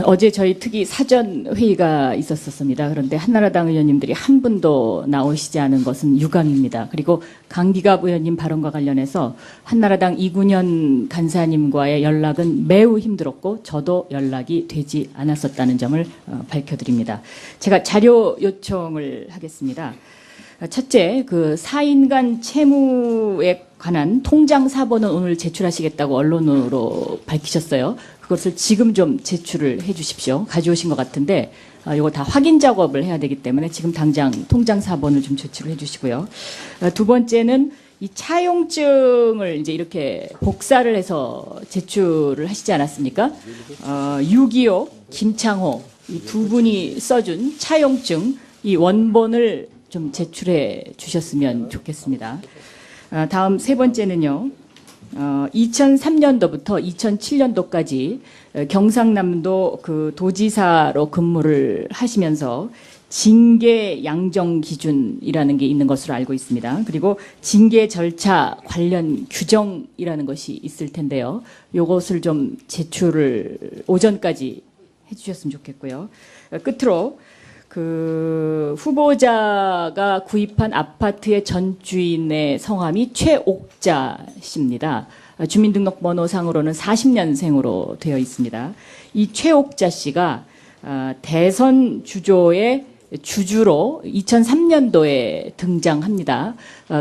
어제 저희 특위 사전 회의가 있었습니다. 그런데 한나라당 의원님들이 한 분도 나오시지 않은 것은 유감입니다. 그리고 강기갑 의원님 발언과 관련해서 한나라당 이군현 간사님과의 연락은 매우 힘들었고 저도 연락이 되지 않았었다는 점을 밝혀드립니다. 제가 자료 요청을 하겠습니다. 첫째, 그 4인간 채무에 관한 통장 사본은 오늘 제출하시겠다고 언론으로 밝히셨어요. 그것을 지금 좀 제출을 해 주십시오. 가져오신 것 같은데 이거 다 확인 작업을 해야 되기 때문에 지금 당장 통장 사본을 좀 제출을 해 주시고요. 두 번째는 이 차용증을 이제 이렇게 복사를 해서 제출을 하시지 않았습니까? 6.25 김창호 이 두 분이 써준 차용증 이 원본을 좀 제출해 주셨으면 좋겠습니다. 다음 세 번째는요. 2003년도부터 2007년도까지 경상남도 그 도지사로 근무를 하시면서 징계 양정 기준이라는 게 있는 것으로 알고 있습니다. 그리고 징계 절차 관련 규정이라는 것이 있을 텐데요. 요것을 좀 제출을 오전까지 해주셨으면 좋겠고요. 끝으로 그 후보자가 구입한 아파트의 전 주인의 성함이 최옥자 씨입니다. 주민등록번호상으로는 40년생으로 되어 있습니다. 이 최옥자 씨가 대선 주조의 주주로 2003년도에 등장합니다.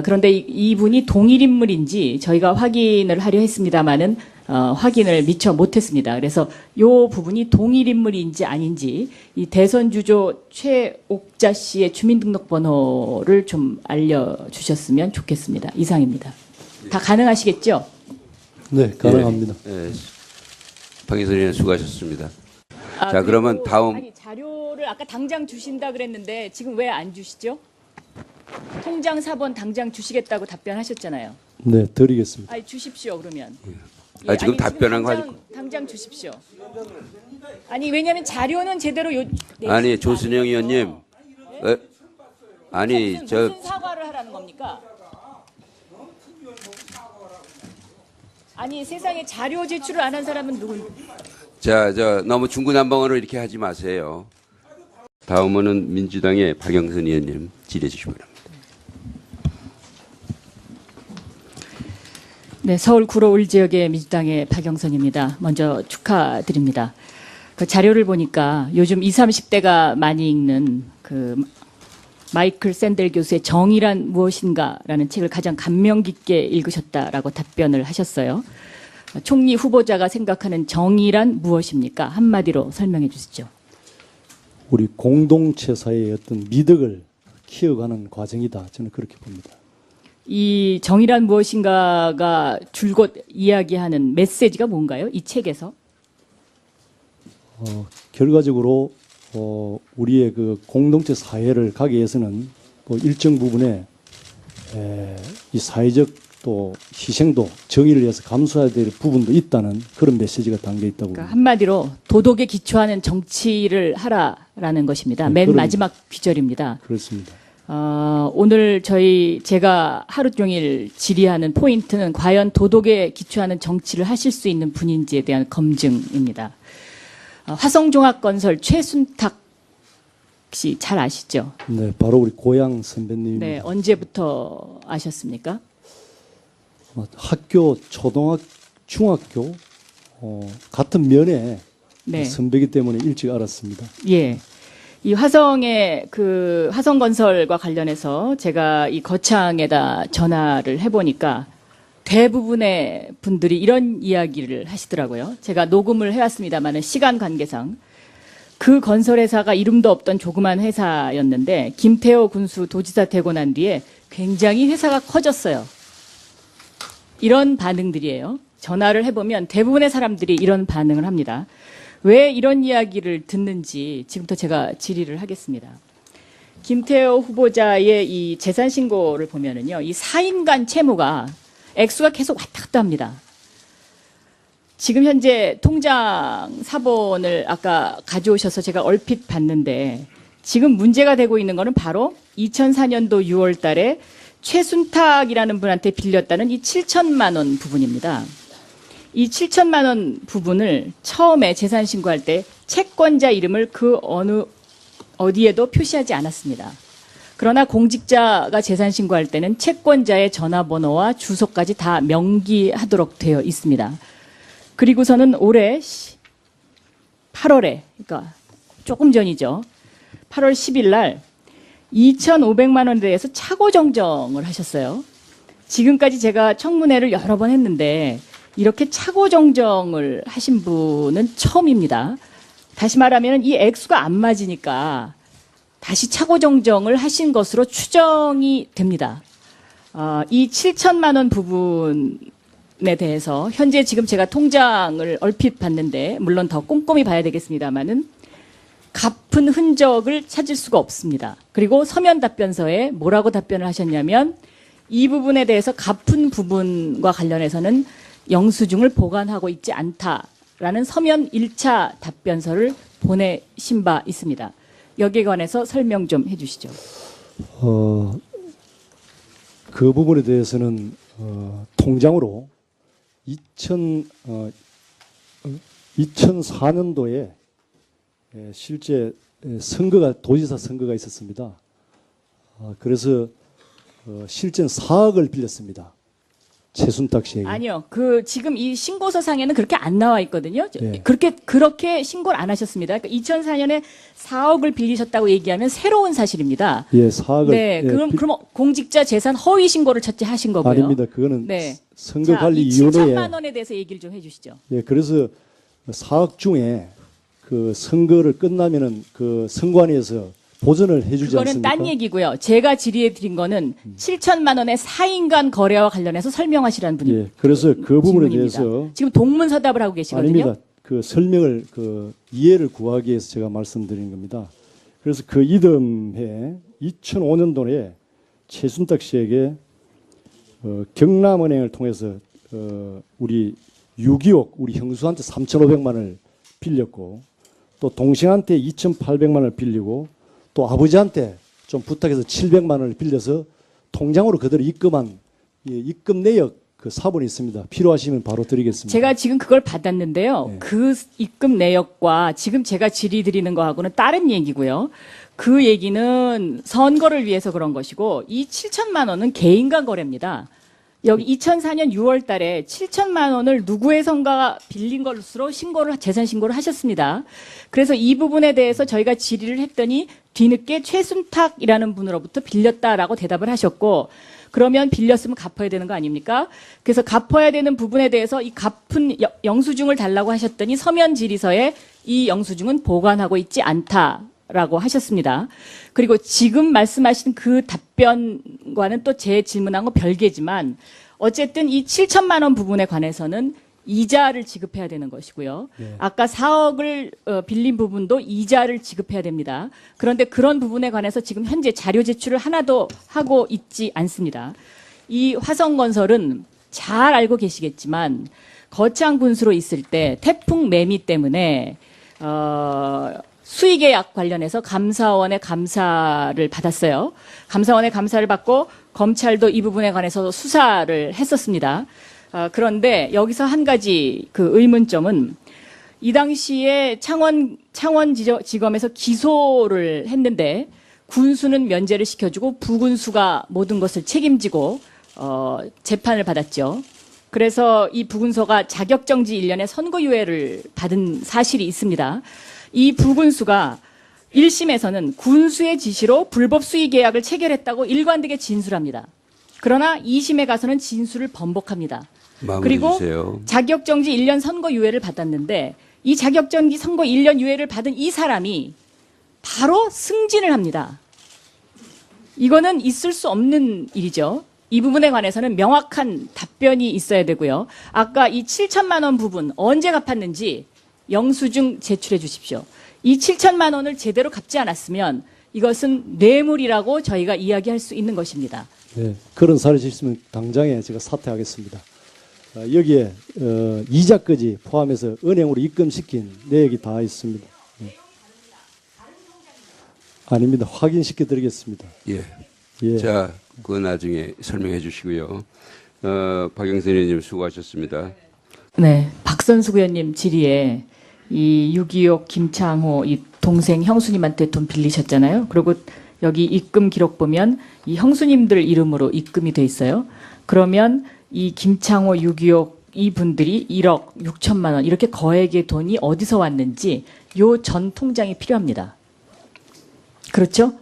그런데 이분이 동일 인물인지 저희가 확인을 하려 했습니다마는 확인을 미처 못했습니다. 그래서 이 부분이 동일 인물인지 아닌지 이 대선 주조 최옥자 씨의 주민등록번호를 좀 알려주셨으면 좋겠습니다. 이상입니다. 다 가능하시겠죠? 네, 가능합니다. 네, 박인선 의원 수고하셨습니다. 자, 그러면 다음. 아니, 자료를 아까 당장 주신다 그랬는데 지금 왜 안 주시죠? 통장 사본 당장 주시겠다고 답변하셨잖아요. 네, 드리겠습니다. 아니, 주십시오 그러면. 지금 아니, 답변한 거 당장 주십시오. 아니 왜냐하면 자료는 제대로 아니 조순영 의원님, 아니 무슨 사과를 하라는 겁니까? 아니 세상에 자료 제출을 안 한 사람은 누군? 자, 너무 중구난방으로 이렇게 하지 마세요. 다음은 민주당의 박영선 의원님 질의해 주시기 바랍니다. 네, 서울 구로울 지역의 민주당의 박영선입니다. 먼저 축하드립니다. 그 자료를 보니까 요즘 20, 30대가 많이 읽는 그 마이클 샌델 교수의 정의란 무엇인가라는 책을 가장 감명 깊게 읽으셨다라고 답변을 하셨어요. 총리 후보자가 생각하는 정의란 무엇입니까? 한마디로 설명해 주시죠. 우리 공동체 사이의 어떤 미덕을 키워가는 과정이다. 저는 그렇게 봅니다. 이 정의란 무엇인가가 줄곧 이야기하는 메시지가 뭔가요? 이 책에서? 결과적으로 우리의 그 공동체 사회를 가기 위해서는 뭐 일정 부분에 이 사회적 또 희생도 정의를 위해서 감수해야 될 부분도 있다는 그런 메시지가 담겨 있다고. 그러니까 한마디로 도덕에 기초하는 정치를 하라라는 것입니다. 네, 맨 마지막 귀절입니다. 그렇습니다. 오늘 제가 하루 종일 질의하는 포인트는 과연 도덕에 기초하는 정치를 하실 수 있는 분인지에 대한 검증입니다. 화성종합건설 최순탁 씨 잘 아시죠? 네, 바로 우리 고향 선배님입니다. 네, 언제부터 아셨습니까? 학교, 초등학교, 중학교 같은 면에 네. 선배이기 때문에 일찍 알았습니다. 예. 이 화성건설과 관련해서 제가 이 거창에다 전화를 해보니까 대부분의 분들이 이런 이야기를 하시더라고요. 제가 녹음을 해왔습니다만 시간 관계상 그 건설회사가 이름도 없던 조그만 회사였는데 김태호 군수 도지사 되고 난 뒤에 굉장히 회사가 커졌어요. 이런 반응들이에요. 전화를 해보면 대부분의 사람들이 이런 반응을 합니다. 왜 이런 이야기를 듣는지 지금부터 제가 질의를 하겠습니다. 김태호 후보자의 이 재산 신고를 보면은요, 이 4인간 채무가 액수가 계속 왔다 갔다 합니다. 지금 현재 통장 사본을 아까 가져오셔서 제가 얼핏 봤는데 지금 문제가 되고 있는 거는 바로 2004년도 6월 달에 최순탁이라는 분한테 빌렸다는 이 7천만 원 부분입니다. 이 7천만 원 부분을 처음에 재산 신고할 때 채권자 이름을 그 어디에도 표시하지 않았습니다. 그러나 공직자가 재산 신고할 때는 채권자의 전화번호와 주소까지 다 명기하도록 되어 있습니다. 그리고서는 올해 8월에, 그러니까 조금 전이죠. 8월 10일 날 2,500만 원에 대해서 차고 정정을 하셨어요. 지금까지 제가 청문회를 여러 번 했는데 이렇게 차고 정정을 하신 분은 처음입니다. 다시 말하면 이 액수가 안 맞으니까 다시 차고 정정을 하신 것으로 추정이 됩니다. 이 7천만 원 부분에 대해서 현재 지금 제가 통장을 얼핏 봤는데 물론 더 꼼꼼히 봐야 되겠습니다만은 갚은 흔적을 찾을 수가 없습니다. 그리고 서면 답변서에 뭐라고 답변을 하셨냐면 이 부분에 대해서 갚은 부분과 관련해서는 영수증을 보관하고 있지 않다라는 서면 1차 답변서를 보내신 바 있습니다. 여기에 관해서 설명 좀 해주시죠. 그 부분에 대해서는 통장으로 2004년도에 실제 도지사 선거가 있었습니다. 그래서 실제는 4억을 빌렸습니다. 최순탁 씨에게. 아니요. 지금 이 신고서상에는 그렇게 안 나와 있거든요. 네. 그렇게 신고를 안 하셨습니다. 그러니까 2004년에 4억을 빌리셨다고 얘기하면 새로운 사실입니다. 예, 4억을. 네. 그럼 공직자 재산 허위 신고를 첫째 하신 거고요. 아닙니다. 그거는 네. 선거관리위원회에. 7천만 원에 대해서 얘기를 좀 해주시죠. 예, 그래서 4억 중에 그 선거를 끝나면은 그 선관위에서 보전을 해주지 그거는 않습니까? 딴 얘기고요. 제가 질의해 드린 거는 7천만 원의 사인간 거래와 관련해서 설명하시라는 분이. 예, 그래서 그 부분에 질문입니다. 대해서 지금 동문서답을 하고 계시거든요. 아닙니다. 그 설명을 이해를 구하기 위해서 제가 말씀드리는 겁니다. 그래서 그 이듬해 2005년도에 최순탁 씨에게 경남은행을 통해서 우리 6.25억 우리 형수한테 3,500만 원을 빌렸고 또 동생한테 2,800만 원을 빌리고 또 아버지한테 좀 부탁해서 700만 원을 빌려서 통장으로 그대로 입금한 입금 내역 그 사본이 있습니다. 필요하시면 바로 드리겠습니다. 제가 지금 그걸 받았는데요. 네. 그 입금 내역과 지금 제가 질의 드리는 거하고는 다른 얘기고요. 그 얘기는 선거를 위해서 그런 것이고 이 7천만 원은 개인 간 거래입니다. 여기 2004년 6월 달에 7천만 원을 누구의 선가가 빌린 것으로 재산 신고를 하셨습니다. 그래서 이 부분에 대해서 저희가 질의를 했더니 뒤늦게 최순탁이라는 분으로부터 빌렸다라고 대답을 하셨고 그러면 빌렸으면 갚아야 되는 거 아닙니까? 그래서 갚아야 되는 부분에 대해서 이 갚은 영수증을 달라고 하셨더니 서면 질의서에 이 영수증은 보관하고 있지 않다라고 하셨습니다. 그리고 지금 말씀하신 그 답변과는 또 제 질문한 건 별개지만 어쨌든 이 7천만 원 부분에 관해서는 이자를 지급해야 되는 것이고요. 네. 아까 4억을 빌린 부분도 이자를 지급해야 됩니다. 그런데 그런 부분에 관해서 지금 현재 자료 제출을 하나도 하고 있지 않습니다. 이 화성건설은 잘 알고 계시겠지만 거창 분수로 있을 때 태풍 매미 때문에 수의계약 관련해서 감사원의 감사를 받았어요. 감사원의 감사를 받고 검찰도 이 부분에 관해서 수사를 했었습니다. 그런데 여기서 한 가지 그 의문점은 이 당시에 창원지검에서 기소를 했는데 군수는 면제를 시켜주고 부군수가 모든 것을 책임지고 재판을 받았죠. 그래서 이 부군수가 자격정지 1년의 선고유예를 받은 사실이 있습니다. 이 부군수가 1심에서는 군수의 지시로 불법 수의 계약을 체결했다고 일관되게 진술합니다. 그러나 2심에 가서는 진술을 번복합니다. 그리고 주세요. 자격정지 1년 선고유예를 받았는데 이 자격정지 선고 1년 유예를 받은 이 사람이 바로 승진을 합니다. 이거는 있을 수 없는 일이죠. 이 부분에 관해서는 명확한 답변이 있어야 되고요. 아까 이 7천만 원 부분 언제 갚았는지 영수증 제출해 주십시오. 이 7천만 원을 제대로 갚지 않았으면 이것은 뇌물이라고 저희가 이야기할 수 있는 것입니다. 네, 그런 사실이 있으면 당장에 제가 사퇴하겠습니다. 여기에 이자까지 포함해서 은행으로 입금시킨 내역이 다 있습니다. 네. 아닙니다. 확인시켜 드리겠습니다. 예. 예. 자, 그거 나중에 설명해 주시고요. 박영선 의원님 수고하셨습니다. 네, 박선숙 의원님 질의에 이 6.26 김창호 이 동생 형수님한테 돈 빌리셨잖아요. 그리고 여기 입금 기록 보면 이 형수님들 이름으로 입금이 돼 있어요. 그러면 이 김창호 6.26 이분들이 1억 6천만 원 이렇게 거액의 돈이 어디서 왔는지 요 전 통장이 필요합니다. 그렇죠?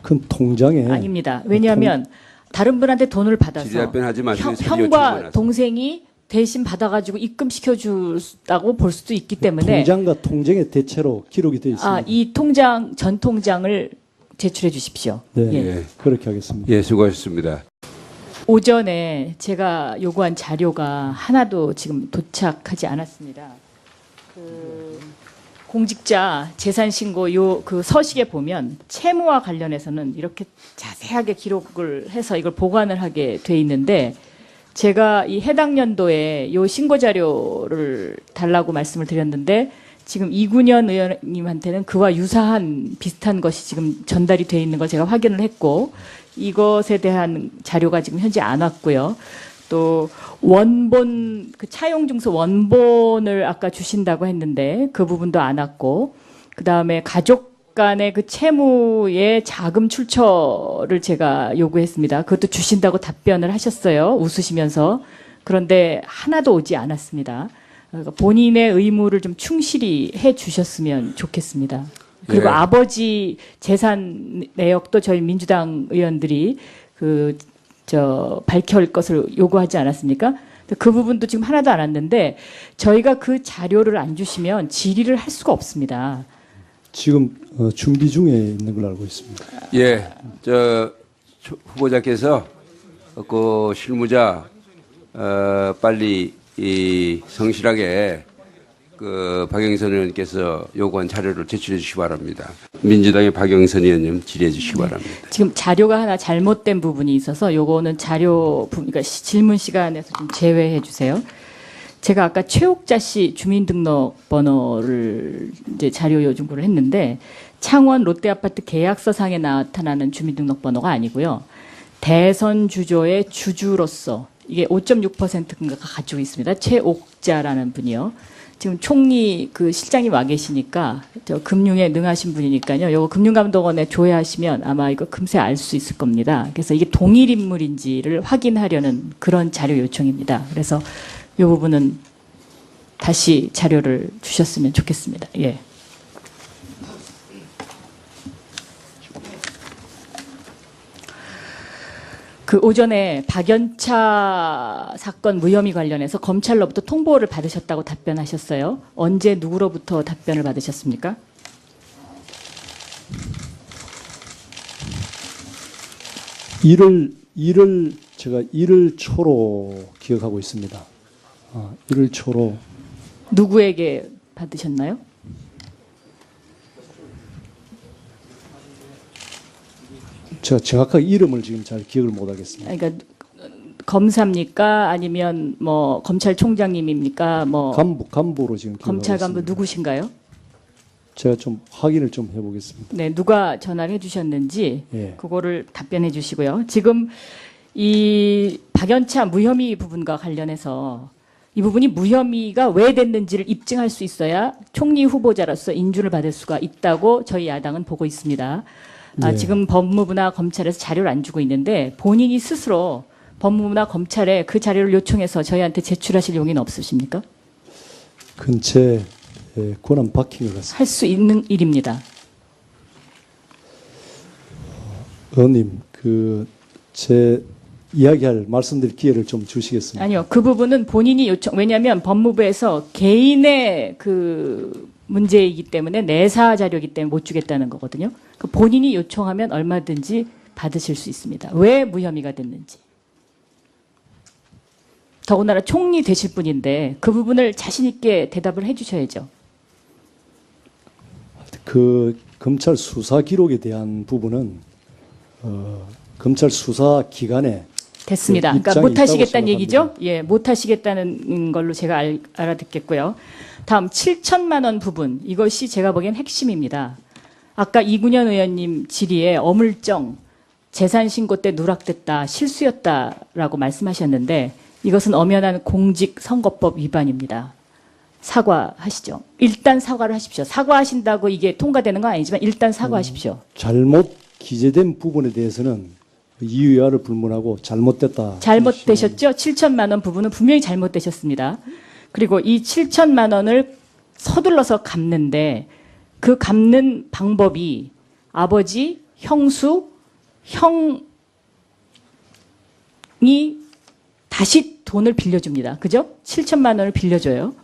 큰 통장에 아닙니다. 왜냐하면 다른 분한테 돈을 받아서 질의 답변하지 마시고 자료 형과 요청만 동생이 대신 받아가지고 입금시켜 준다고 볼 수도 있기 때문에 통장과 통장의 대체로 기록이 되어 있습니다. 이 통장 전 통장을 제출해 주십시오. 네, 예. 그렇게 하겠습니다. 예, 수고하셨습니다. 오전에 제가 요구한 자료가 하나도 지금 도착하지 않았습니다. 그 공직자 재산 신고 요 그 서식에 보면 채무와 관련해서는 이렇게 자세하게 기록을 해서 이걸 보관을 하게 돼 있는데 제가 이 해당 연도에 요 신고 자료를 달라고 말씀을 드렸는데 지금 이군현 의원님한테는 그와 유사한 비슷한 것이 지금 전달이 돼 있는 걸 제가 확인을 했고 이것에 대한 자료가 지금 현재 안 왔고요. 또 원본 그 차용증서 원본을 아까 주신다고 했는데 그 부분도 안 왔고 그다음에 가족 간의 그 채무의 자금 출처를 제가 요구했습니다. 그것도 주신다고 답변을 하셨어요. 웃으시면서. 그런데 하나도 오지 않았습니다. 그러니까 본인의 의무를 좀 충실히 해 주셨으면 좋겠습니다. 그리고 예. 아버지 재산 내역도 저희 민주당 의원들이 밝힐 것을 요구하지 않았습니까? 그 부분도 지금 하나도 안 왔는데 저희가 그 자료를 안 주시면 질의를 할 수가 없습니다. 지금 준비 중에 있는 걸로 알고 있습니다. 예, 후보자께서 그 실무자 빨리 성실하게 그 박영선 의원께서 요구한 자료를 제출해 주시기 바랍니다. 민주당의 박영선 의원님 질의해 주시기 바랍니다. 지금 자료가 하나 잘못된 부분이 있어서 요거는 그러니까 질문 시간에서 좀 제외해 주세요. 제가 아까 최옥자 씨 주민등록번호를 이제 자료 요청을 했는데 창원 롯데아파트 계약서상에 나타나는 주민등록번호가 아니고요. 대선 주조의 주주로서 이게 5.6%인가 가지고 있습니다. 최옥자라는 분이요. 지금 총리 그 실장님 와 계시니까 저 금융에 능하신 분이니까요. 요거 금융감독원에 조회하시면 아마 이거 금세 알 수 있을 겁니다. 그래서 이게 동일 인물인지를 확인하려는 그런 자료 요청입니다. 그래서 이 부분은 다시 자료를 주셨으면 좋겠습니다. 예. 그 오전에 박연차 사건 무혐의 관련해서 검찰로부터 통보를 받으셨다고 답변하셨어요. 언제 누구로부터 답변을 받으셨습니까? 제가 1월 초로 기억하고 있습니다. 1월 초로 누구에게 받으셨나요? 제가 정확하게 이름을 지금 잘 기억을 못 하겠습니다. 그러니까 검사입니까? 아니면 뭐 검찰총장님입니까? 뭐 간부로 지금 기억하고 검찰 간부 있습니다. 누구신가요? 제가 좀 확인을 좀 해보겠습니다. 네, 누가 전화를 해주셨는지 예. 그거를 답변해 주시고요. 지금 이 박연차 무혐의 부분과 관련해서 이 부분이 무혐의가 왜 됐는지를 입증할 수 있어야 총리 후보자로서 인준을 받을 수가 있다고 저희 야당은 보고 있습니다. 네. 지금 법무부나 검찰에서 자료를 안 주고 있는데 본인이 스스로 법무부나 검찰에 그 자료를 요청해서 저희한테 제출하실 용의는 없으십니까? 그건 제 권한 박힌 것 같습니다. 할 수 있는 일입니다. 의원님, 제 이야기할 말씀드릴 기회를 좀 주시겠습니까? 아니요. 그 부분은 본인이 왜냐하면 법무부에서 개인의 그 문제이기 때문에 내사 자료이기 때문에 못 주겠다는 거거든요. 그 본인이 요청하면 얼마든지 받으실 수 있습니다. 왜 무혐의가 됐는지. 더군다나 총리 되실 분인데 그 부분을 자신 있게 대답을 해 주셔야죠. 검찰 수사 기록에 대한 부분은 검찰 수사 기관에 됐습니다. 그러니까 입장이 못 하시겠다는 있다고 얘기죠? 예, 못 하시겠다는 걸로 제가 알아듣겠고요. 다음 7천만 원 부분. 이것이 제가 보기엔 핵심입니다. 아까 이군현 의원님 질의에 어물쩡 재산 신고 때 누락됐다, 실수였다라고 말씀하셨는데 이것은 엄연한 공직선거법 위반입니다. 사과하시죠. 일단 사과를 하십시오. 사과하신다고 이게 통과되는 건 아니지만 일단 사과하십시오. 잘못 기재된 부분에 대해서는 이유야를 불문하고 잘못됐다. 잘못되셨죠? 7천만 원 부분은 분명히 잘못되셨습니다. 그리고 이 7천만 원을 서둘러서 갚는데 그 갚는 방법이 아버지, 형수, 형이 다시 돈을 빌려줍니다. 그죠? 7천만 원을 빌려줘요.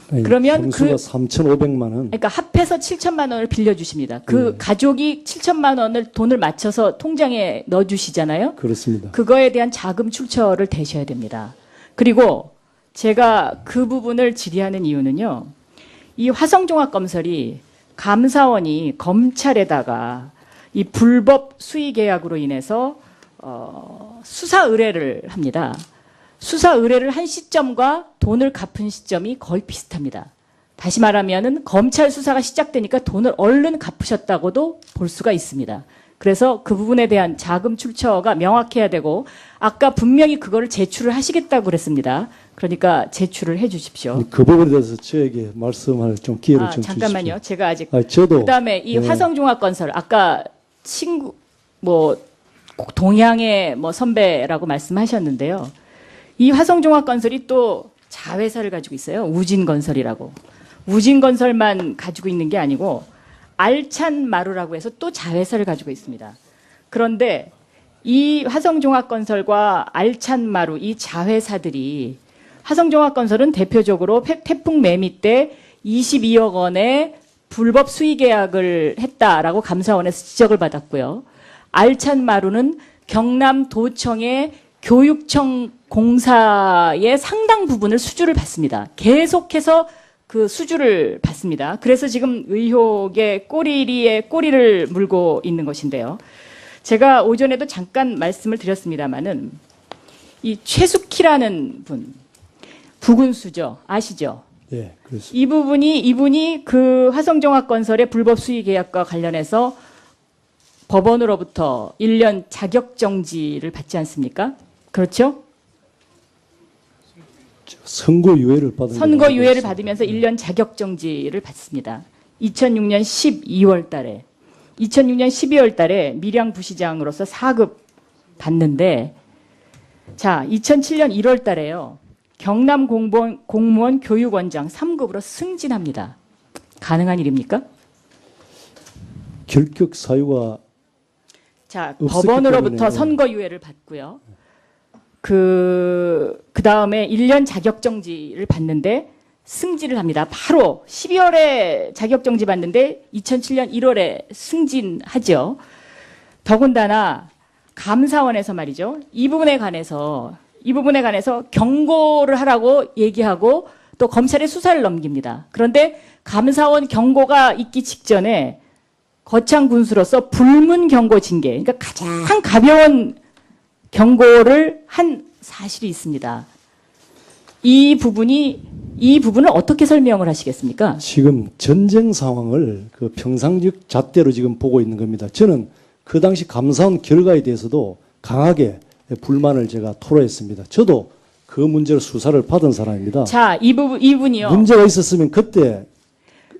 아니, 그러면 형수가 3,500만 원. 그러니까 합해서 7천만 원을 빌려주십니다. 그 가족이 7천만 원을 돈을 맞춰서 통장에 넣어주시잖아요. 그렇습니다. 그거에 대한 자금 출처를 대셔야 됩니다. 그리고 제가 그 부분을 질의하는 이유는요. 이 화성종합건설이 감사원이 검찰에다가 이 불법 수의계약으로 인해서 수사 의뢰를 합니다. 수사 의뢰를 한 시점과 돈을 갚은 시점이 거의 비슷합니다. 다시 말하면은 검찰 수사가 시작되니까 돈을 얼른 갚으셨다고도 볼 수가 있습니다. 그래서 그 부분에 대한 자금 출처가 명확해야 되고 아까 분명히 그거를 제출을 하시겠다고 그랬습니다. 그러니까 제출을 해 주십시오. 그 부분에 대해서 저에게 말씀할 좀 기회를 좀 잠깐만요. 주십시오. 제가 아직 저도 그다음에 이 네. 화성종합건설 아까 친구 뭐 동양의 뭐 선배라고 말씀하셨는데요. 이 화성종합건설이 또 자회사를 가지고 있어요. 우진건설이라고. 우진건설만 가지고 있는 게 아니고 알찬마루라고 해서 또 자회사를 가지고 있습니다. 그런데 이 화성종합건설과 알찬마루 이 자회사들이 화성종합건설은 대표적으로 태풍 매미 때 22억 원의 불법 수의계약을 했다라고 감사원에서 지적을 받았고요. 알찬마루는 경남도청의 교육청 공사의 상당 부분을 수주를 받습니다. 계속해서 그 수주를 받습니다. 그래서 지금 의혹의 꼬리를 물고 있는 것인데요. 제가 오전에도 잠깐 말씀을 드렸습니다마는 이 최숙희라는 분, 부군수죠. 아시죠? 예, 그렇습니다. 이분이 그 화성종합건설의 불법 수의 계약과 관련해서 법원으로부터 1년 자격정지를 받지 않습니까? 그렇죠? 선고유예를 받은 선고유예를 받으면서 1년 자격정지를 받습니다. 2006년 12월 달에 밀양 부시장으로서 4급 받는데 자, 2007년 1월 달에요. 경남 공무원 교육원장 3급으로 승진합니다. 가능한 일입니까? 결격 사유가 자, 없었기 법원으로부터 때문에. 선고유예를 받고요. 그 다음에 1년 자격정지를 받는데 승진을 합니다. 바로 12월에 자격정지 받는데 2007년 1월에 승진하죠. 더군다나 감사원에서 말이죠. 이 부분에 관해서 경고를 하라고 얘기하고 또 검찰에 수사를 넘깁니다. 그런데 감사원 경고가 있기 직전에 거창 군수로서 불문 경고 징계, 그러니까 가장 가벼운 경고를 한 사실이 있습니다. 이 부분을 어떻게 설명을 하시겠습니까? 지금 전쟁 상황을 그 평상적 잣대로 지금 보고 있는 겁니다. 저는 그 당시 감사원 결과에 대해서도 강하게 불만을 제가 토로했습니다. 저도 그 문제로 수사를 받은 사람입니다. 자, 이분이요. 문제가 있었으면 그때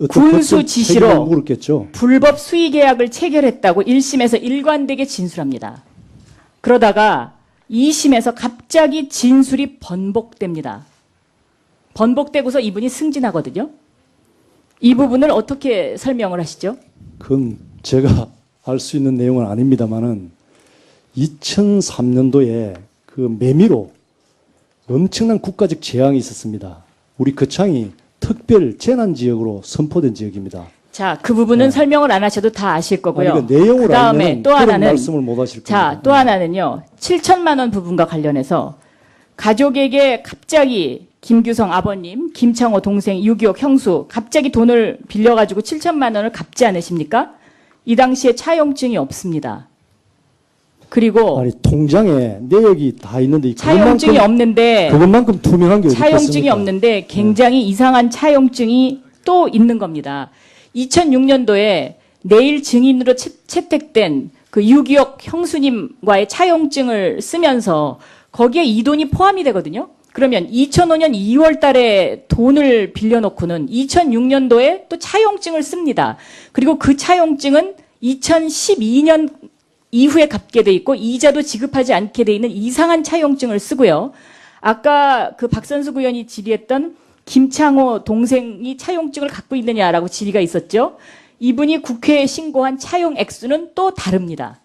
군수 지시로 물었겠죠. 불법 수의 계약을 체결했다고 1심에서 일관되게 진술합니다. 그러다가 2심에서 갑자기 진술이 번복됩니다. 번복되고서 이분이 승진하거든요. 이 부분을 어떻게 설명을 하시죠? 그건 제가 알 수 있는 내용은 아닙니다만은 2003년도에 그 매미로 엄청난 국가적 재앙이 있었습니다. 우리 거창이 특별 재난 지역으로 선포된 지역입니다. 자, 그 부분은 설명을 안 하셔도 다 아실 거고요. 아니, 그러니까 내용을 그다음에 알면 또 그런 하나는 말씀을 못 하실 겁니다. 자, 또 하나는요. 7천만 원 부분과 관련해서 가족에게 갑자기 김규성 아버님, 김창호 동생, 유기옥 형수 갑자기 돈을 빌려가지고 7천만 원을 갚지 않으십니까? 이 당시에 차용증이 없습니다. 그리고 아니 통장에 내역이 다 있는데 차용증이 없는데 그것만큼 투명한 게 어디 차용증이 있겠습니까? 없는데 굉장히 이상한 차용증이 또 있는 겁니다. 2006년도에 내일 증인으로 채택된 그 유기옥 형수님과의 차용증을 쓰면서 거기에 이 돈이 포함이 되거든요. 그러면 2005년 2월 달에 돈을 빌려놓고는 2006년도에 또 차용증을 씁니다. 그리고 그 차용증은 2012년 이후에 갚게 돼 있고 이자도 지급하지 않게 돼 있는 이상한 차용증을 쓰고요. 아까 그 박선숙 의원이 질의했던 김창호 동생이 차용증을 갖고 있느냐라고 질의가 있었죠. 이분이 국회에 신고한 차용 액수는 또 다릅니다.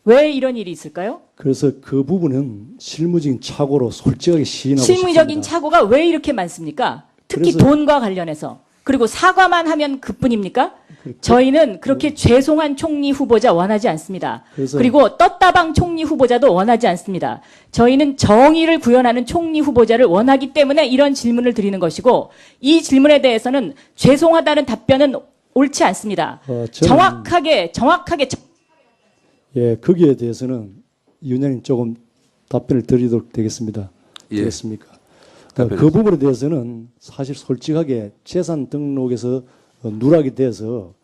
왜 이런 일이 있을까요? 그래서 그 부분은 실무적인 착오로 솔직하게 시인하고 실무적인 싶습니다. 착오가 왜 이렇게 많습니까? 특히 그래서- 돈과 관련해서. 그리고 사과만 하면 그뿐입니까? 저희는 그렇게 죄송한 총리 후보자 원하지 않습니다. 그래서- 그리고 떴다방 총리 후보자도 원하지 않습니다. 저희는 정의를 구현하는 총리 후보자를 원하기 때문에 이런 질문을 드리는 것이고 이 질문에 대해서는 죄송하다는 답변은 옳지 않습니다. 저는- 정확하게 예, 거기에 대해서는 이 의원님 조금 답변을 드리도록 되겠습니다. 예. 되겠습니까? 답변해 그 부분에 대해서는 사실 솔직하게 재산 등록에서 누락이 돼서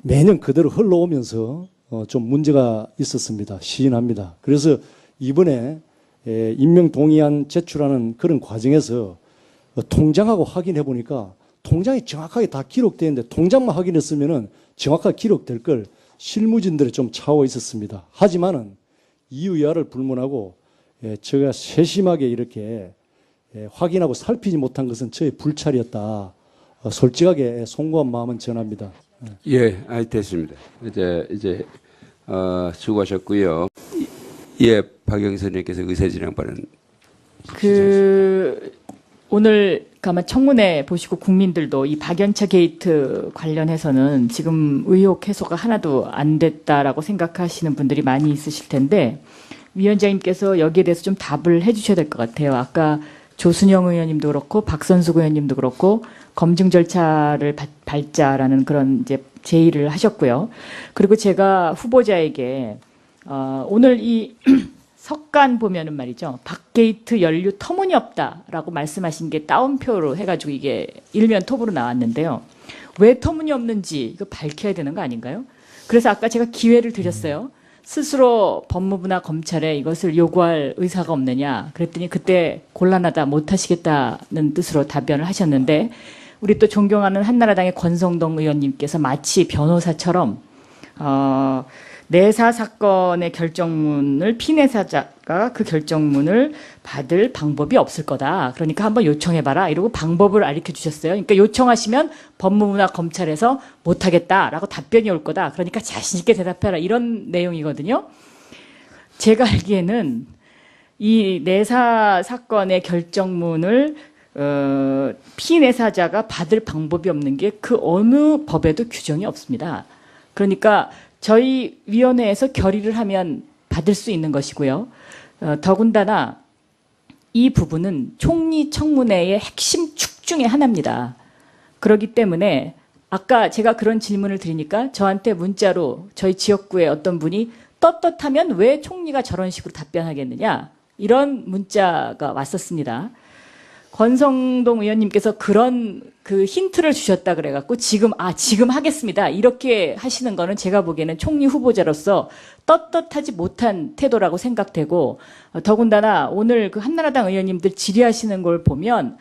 매년 그대로 흘러오면서 좀 문제가 있었습니다. 시인합니다. 그래서 이번에 임명 동의안 제출하는 그런 과정에서 통장하고 확인해 보니까 통장이 정확하게 다 기록되어 있는데 통장만 확인했으면은 정확하게 기록될 걸 실무진들이 좀 차오가 있었습니다. 하지만은 이유야를 불문하고 제가 세심하게 이렇게 확인하고 살피지 못한 것은 저의 불찰이었다. 솔직하게 송구한 마음은 전합니다. 예, 됐습니다. 이제 수고하셨고요. 예, 박영선 의원께서 의사진행 발언. 오늘 아마 청문회 보시고 국민들도 이 박연차 게이트 관련해서는 지금 의혹 해소가 하나도 안 됐다라고 생각하시는 분들이 많이 있으실 텐데 위원장님께서 여기에 대해서 좀 답을 해주셔야 될 것 같아요. 아까 조순영 의원님도 그렇고 박선숙 의원님도 그렇고 검증 절차를 밟자라는 그런 이제 제의를 하셨고요. 그리고 제가 후보자에게 오늘 이 석간 보면은 말이죠. 박게이트 연루 터무니없다라고 말씀하신 게 따옴표로 해가지고 이게 일면 톱으로 나왔는데요. 왜 터무니없는지 이거 밝혀야 되는 거 아닌가요? 그래서 아까 제가 기회를 드렸어요. 스스로 법무부나 검찰에 이것을 요구할 의사가 없느냐. 그랬더니 그때 곤란하다 못하시겠다는 뜻으로 답변을 하셨는데 우리 또 존경하는 한나라당의 권성동 의원님께서 마치 변호사처럼 내사 사건의 결정문을 피내사자가 그 결정문을 받을 방법이 없을 거다. 그러니까 한번 요청해봐라. 이러고 방법을 알려 주셨어요. 그러니까 요청하시면 법무부나 검찰에서 못하겠다라고 답변이 올 거다. 그러니까 자신 있게 대답해라. 이런 내용이거든요. 제가 알기에는 이 내사 사건의 결정문을 피내사자가 받을 방법이 없는 게 그 어느 법에도 규정이 없습니다. 그러니까 저희 위원회에서 결의를 하면 받을 수 있는 것이고요. 더군다나 이 부분은 총리 청문회의 핵심 축 중에 하나입니다. 그렇기 때문에 아까 제가 그런 질문을 드리니까 저한테 문자로 저희 지역구의 어떤 분이 떳떳하면 왜 총리가 저런 식으로 답변하겠느냐 이런 문자가 왔었습니다. 권성동 의원님께서 그런 그 힌트를 주셨다 그래갖고 지금 하겠습니다. 이렇게 하시는 거는 제가 보기에는 총리 후보자로서 떳떳하지 못한 태도라고 생각되고 더군다나 오늘 그 한나라당 의원님들 질의하시는 걸 보면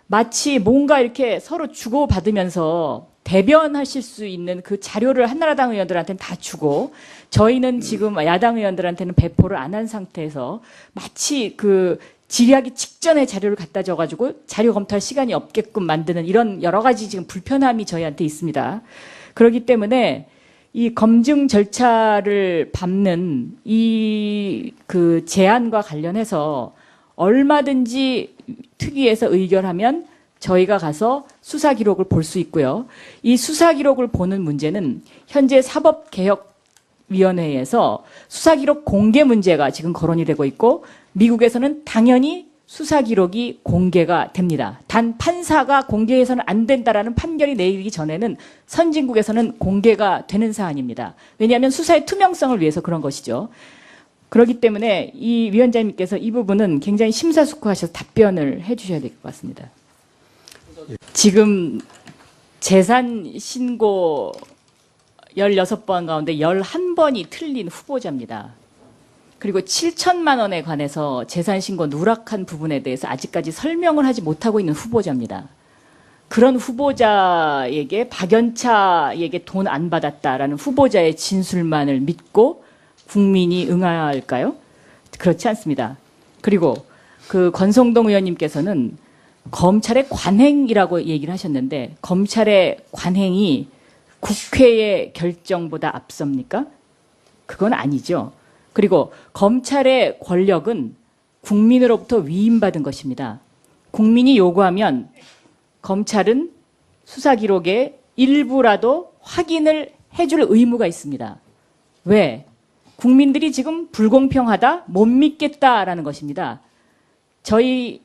마치 뭔가 이렇게 서로 주고받으면서 대변하실 수 있는 그 자료를 한나라당 의원들한테는 다 주고 저희는 지금 야당 의원들한테는 배포를 안 한 상태에서 마치 그 질의하기 직전에 자료를 갖다 줘가지고 자료 검토할 시간이 없게끔 만드는 이런 여러 가지 지금 불편함이 저희한테 있습니다. 그렇기 때문에 이 검증 절차를 밟는 이 그 제안과 관련해서 얼마든지 특위에서 의결하면 저희가 가서 수사 기록을 볼 수 있고요. 이 수사 기록을 보는 문제는 현재 사법개혁위원회에서 수사 기록 공개 문제가 지금 거론이 되고 있고 미국에서는 당연히 수사 기록이 공개가 됩니다. 단 판사가 공개해서는 안 된다라는 판결이 내리기 전에는 선진국에서는 공개가 되는 사안입니다. 왜냐하면 수사의 투명성을 위해서 그런 것이죠. 그렇기 때문에 이 위원장님께서 이 부분은 굉장히 심사숙고하셔서 답변을 해 주셔야 될 것 같습니다. 지금 재산 신고 16번 가운데 11번이 틀린 후보자입니다. 그리고 7천만 원에 관해서 재산신고 누락한 부분에 대해서 아직까지 설명을 하지 못하고 있는 후보자입니다. 그런 후보자에게 박연차에게 돈 안 받았다라는 후보자의 진술만을 믿고 국민이 응할까요? 그렇지 않습니다. 그리고 그 권성동 의원님께서는 검찰의 관행이라고 얘기를 하셨는데 검찰의 관행이 국회의 결정보다 앞섭니까? 그건 아니죠. 그리고 검찰의 권력은 국민으로부터 위임받은 것입니다. 국민이 요구하면 검찰은 수사 기록의 일부라도 확인을 해줄 의무가 있습니다. 왜? 국민들이 지금 불공평하다, 못 믿겠다라는 것입니다. 저희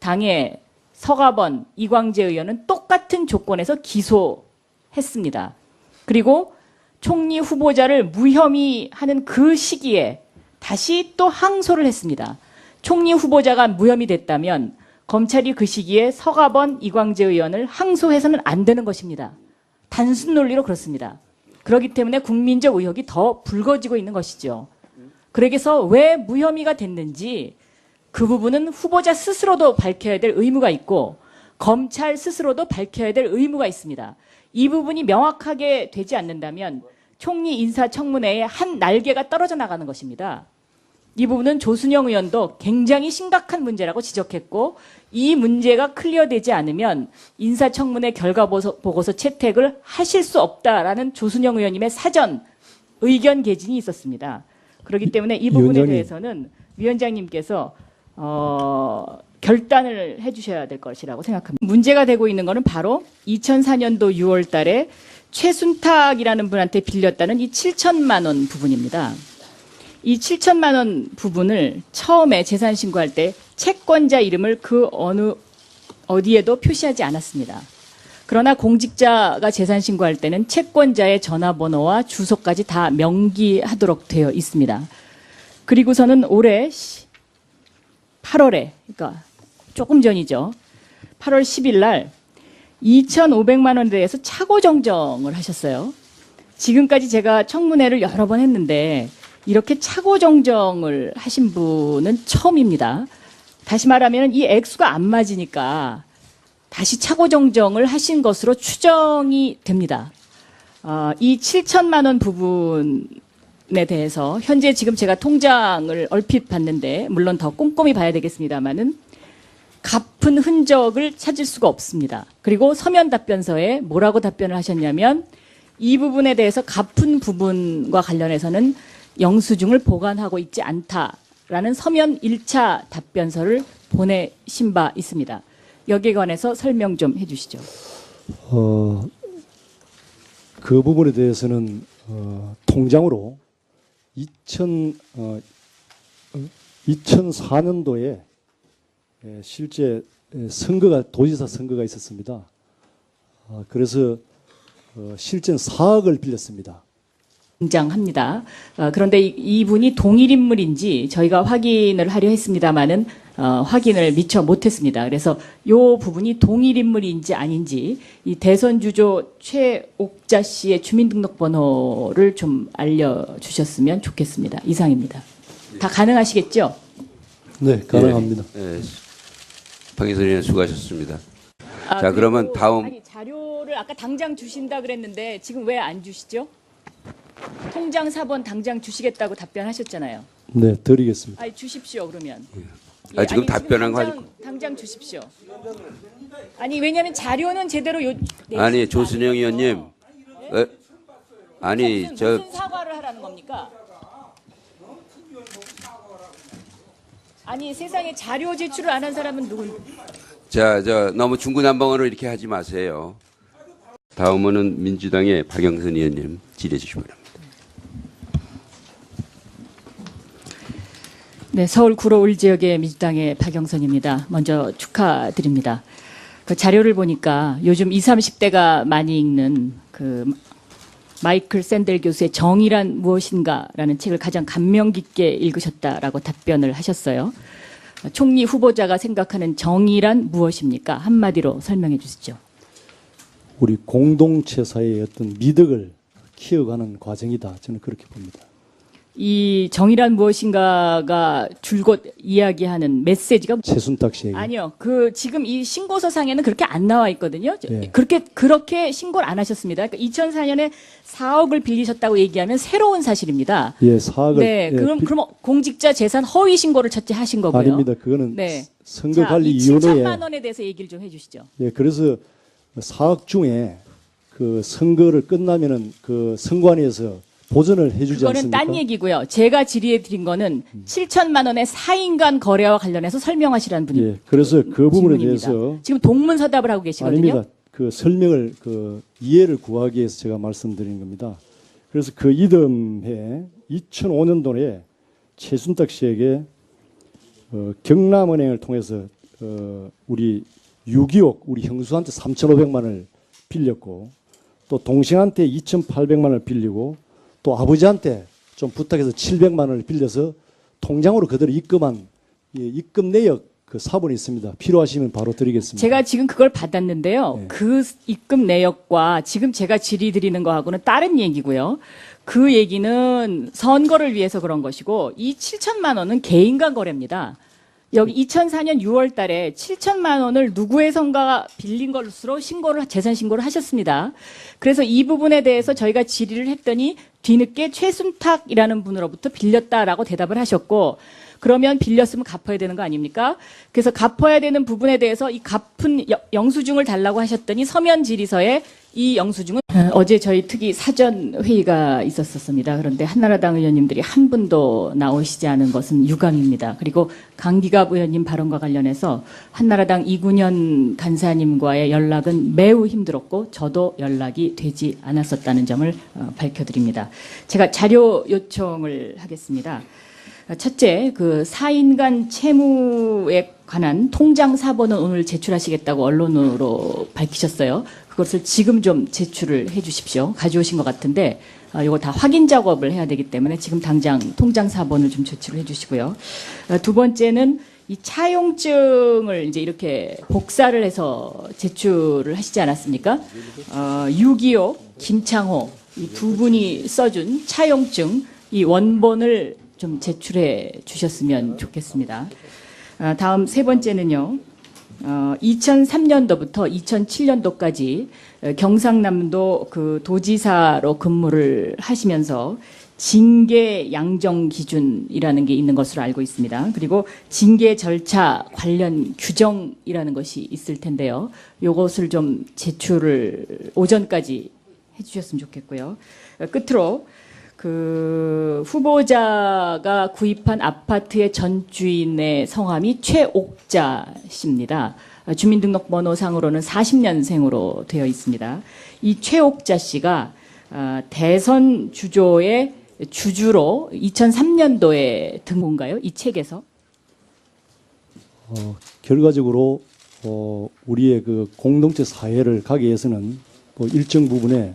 당의 서가번, 이광재 의원은 똑같은 조건에서 기소했습니다. 그리고 총리 후보자를 무혐의 하는 그 시기에 다시 또 항소를 했습니다. 총리 후보자가 무혐의 됐다면 검찰이 그 시기에 서가번, 이광재 의원을 항소해서는 안 되는 것입니다. 단순 논리로 그렇습니다. 그렇기 때문에 국민적 의혹이 더 불거지고 있는 것이죠. 그래서 왜 무혐의가 됐는지 그 부분은 후보자 스스로도 밝혀야 될 의무가 있고 검찰 스스로도 밝혀야 될 의무가 있습니다. 이 부분이 명확하게 되지 않는다면 총리 인사청문회에 한 날개가 떨어져 나가는 것입니다. 이 부분은 조순영 의원도 굉장히 심각한 문제라고 지적했고 이 문제가 클리어되지 않으면 인사청문회 결과 보고서 채택을 하실 수 없다라는 조순영 의원님의 사전 의견 개진이 있었습니다. 그렇기 때문에 이 부분에 위원장님. 대해서는 위원장님께서 결단을 해주셔야 될 것이라고 생각합니다. 문제가 되고 있는 것은 바로 2004년도 6월 달에 최순탁이라는 분한테 빌렸다는 이 7천만 원 부분입니다. 이 7천만 원 부분을 처음에 재산 신고할 때 채권자 이름을 그 어디에도 표시하지 않았습니다. 그러나 공직자가 재산 신고할 때는 채권자의 전화번호와 주소까지 다 명기하도록 되어 있습니다. 그리고서는 올해 8월에, 그러니까 조금 전이죠. 8월 10일 날 2,500만 원에 대해서 차고 정정을 하셨어요. 지금까지 제가 청문회를 여러 번 했는데 이렇게 차고 정정을 하신 분은 처음입니다. 다시 말하면 이 액수가 안 맞으니까 다시 차고 정정을 하신 것으로 추정이 됩니다. 이 7천만 원 부분에 대해서 현재 지금 제가 통장을 얼핏 봤는데 물론 더 꼼꼼히 봐야 되겠습니다만은 갚은 흔적을 찾을 수가 없습니다. 그리고 서면 답변서에 뭐라고 답변을 하셨냐면 이 부분에 대해서 갚은 부분과 관련해서는 영수증을 보관하고 있지 않다라는 서면 1차 답변서를 보내신 바 있습니다. 여기에 관해서 설명 좀 해주시죠. 그 부분에 대해서는 통장으로 2004년도에 실제 도지사 선거가 있었습니다. 그래서 실제 4억을 빌렸습니다. 등장합니다. 그런데 이분이 동일 인물인지 저희가 확인을 하려 했습니다만은 확인을 미처 못했습니다. 그래서 이 부분이 동일 인물인지 아닌지 이 대선 주조 최옥자 씨의 주민등록번호를 좀 알려주셨으면 좋겠습니다. 이상입니다. 다 가능하시겠죠? 네, 가능합니다. 네, 박영선 의원 수고하셨습니다. 자, 그리고 그러면 다음. 아니, 자료를 아까 당장 주신다 그랬는데 지금 왜 안 주시죠? 통장 4번 당장 주시겠다고 답변하셨잖아요. 네, 드리겠습니다. 아니 주십시오 그러면. 지금 답변한 거 가지고. 당장 주십시오. 아니 왜냐하면 자료는 제대로 아니, 조순영 의원님. 아니, 무슨 사과를 하라는 겁니까? 아니 세상에 자료 제출을 안 한 사람은 누군? 너무 중구난방으로 이렇게 하지 마세요. 다음은 민주당의 박영선 의원님 질의해 주시기 바랍니다. 네, 서울 구로울 지역의 민주당의 박영선입니다. 먼저 축하드립니다. 그 자료를 보니까 요즘 20, 30대가 많이 읽는 그 마이클 샌델 교수의 정의란 무엇인가라는 책을 가장 감명 깊게 읽으셨다라고 답변을 하셨어요. 총리 후보자가 생각하는 정의란 무엇입니까? 한마디로 설명해 주시죠. 우리 공동체 사이의 어떤 미덕을 키워가는 과정이다. 저는 그렇게 봅니다. 이 정의란 무엇인가가 줄곧 이야기하는 메시지가 최순탁 씨에게. 아니요. 그 지금 이 신고서상에는 그렇게 안 나와 있거든요. 예. 그렇게 신고를 안 하셨습니다. 그러니까 2004년에 4억을 빌리셨다고 얘기하면 새로운 사실입니다. 예, 사학을. 네. 예, 그럼 공직자 재산 허위 신고를 첫째 하신 거고요. 아닙니다. 그거는 네. 자, 이 선거관리위원회에 7천만 원에 대해서 얘기를 좀 해주시죠. 예, 그래서 사학 중에 그 선거를 끝나면은 그 선관위에서 보전을 해주지 그거는 않습니까? 딴 얘기고요. 제가 질의해 드린 거는 7천만 원의 사인간 거래와 관련해서 설명하시라는 분이 예, 그래서 그 부분에 질문입니다. 대해서 지금 동문서답을 하고 계시거든요. 아닙니다. 그 설명을 그 이해를 구하기 위해서 제가 말씀드리는 겁니다. 그래서 그 이듬해 2005년도에 최순탁 씨에게 경남은행을 통해서 우리 6.25억 우리 형수한테 3,500만 원을 빌렸고 또 동생한테 2,800만 원을 빌리고 또 아버지한테 좀 부탁해서 700만 원을 빌려서 통장으로 그대로 입금한 입금 내역 그 사본이 있습니다. 필요하시면 바로 드리겠습니다. 제가 지금 그걸 받았는데요. 네. 그 입금 내역과 지금 제가 질의 드리는 거하고는 다른 얘기고요. 그 얘기는 선거를 위해서 그런 것이고 이 7천만 원은 개인 간 거래입니다. 여기 2004년 6월 달에 7천만 원을 누구의 선가 빌린 것으로 재산 신고를 하셨습니다. 그래서 이 부분에 대해서 저희가 질의를 했더니 뒤늦게 최순탁이라는 분으로부터 빌렸다라고 대답을 하셨고 그러면 빌렸으면 갚아야 되는 거 아닙니까? 그래서 갚아야 되는 부분에 대해서 이 갚은 영수증을 달라고 하셨더니 서면 질의서에 이 영수증은 어제 저희 특위 사전 회의가 있었습니다. 그런데 한나라당 의원님들이 한 분도 나오시지 않은 것은 유감입니다. 그리고 강기갑 의원님 발언과 관련해서 한나라당 이군현 간사님과의 연락은 매우 힘들었고 저도 연락이 되지 않았었다는 점을 밝혀드립니다. 제가 자료 요청을 하겠습니다. 첫째, 그 사인간 채무에 관한 통장 사본은 오늘 제출하시겠다고 언론으로 밝히셨어요. 그것을 지금 좀 제출을 해 주십시오. 가져오신 것 같은데 이거 다 확인 작업을 해야 되기 때문에 지금 당장 통장 사본을 좀 제출을 해 주시고요. 두 번째는 이 차용증을 이제 이렇게 복사를 해서 제출을 하시지 않았습니까? 6.25 김창호 이 두 분이 써준 차용증 이 원본을 좀 제출해 주셨으면 좋겠습니다. 다음 세 번째는요. 2003년도부터 2007년도까지 경상남도 그 도지사로 근무를 하시면서 징계 양정 기준이라는 게 있는 것으로 알고 있습니다. 그리고 징계 절차 관련 규정이라는 것이 있을 텐데요. 요것을 좀 제출을 오전까지 해주셨으면 좋겠고요. 끝으로 그 후보자가 구입한 아파트의 전 주인의 성함이 최옥자 씨입니다. 주민등록번호상으로는 40년생으로 되어 있습니다. 이 최옥자 씨가 대선 주조의 주주로 2003년도에 등본가요? 이 책에서? 결과적으로 우리의 그 공동체 사회를 가기 위해서는 또 일정 부분에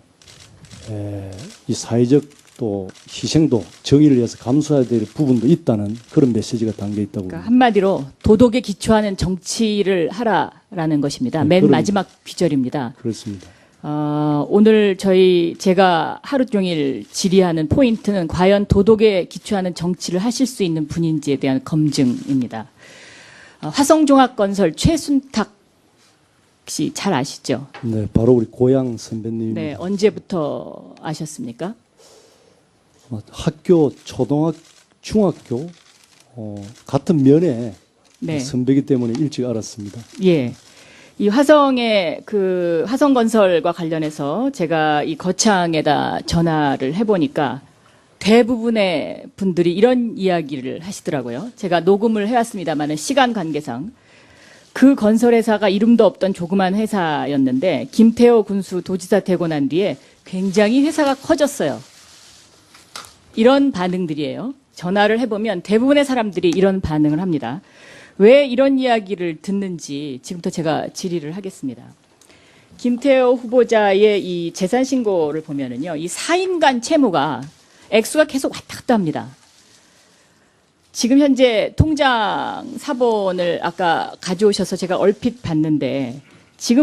이 사회적 또 희생도 정의를 위해서 감수해야 될 부분도 있다는 그런 메시지가 담겨 있다고. 그러니까 한마디로 도덕에 기초하는 정치를 하라라는 것입니다. 네, 맨 마지막 귀절입니다. 그렇습니다. 오늘 제가 하루 종일 질의하는 포인트는 과연 도덕에 기초하는 정치를 하실 수 있는 분인지에 대한 검증입니다. 화성종합건설 최순탁 씨 잘 아시죠? 네, 바로 우리 고향 선배님입니다. 네, 언제부터 아셨습니까? 학교, 초등학교, 중학교 같은 면에 네. 선배이기 때문에 일찍 알았습니다. 예. 이 화성건설과 관련해서 제가 이 거창에다 전화를 해보니까 대부분의 분들이 이런 이야기를 하시더라고요. 제가 녹음을 해왔습니다만 시간 관계상 그 건설회사가 이름도 없던 조그만 회사였는데 김태호 군수 도지사 되고 난 뒤에 굉장히 회사가 커졌어요. 이런 반응들이에요. 전화를 해보면 대부분의 사람들이 이런 반응을 합니다. 왜 이런 이야기를 듣는지 지금부터 제가 질의를 하겠습니다. 김태호 후보자의 이 재산 신고를 보면은요, 이 사인간 채무가 액수가 계속 왔다 갔다 합니다. 지금 현재 통장 사본을 아까 가져오셔서 제가 얼핏 봤는데 지금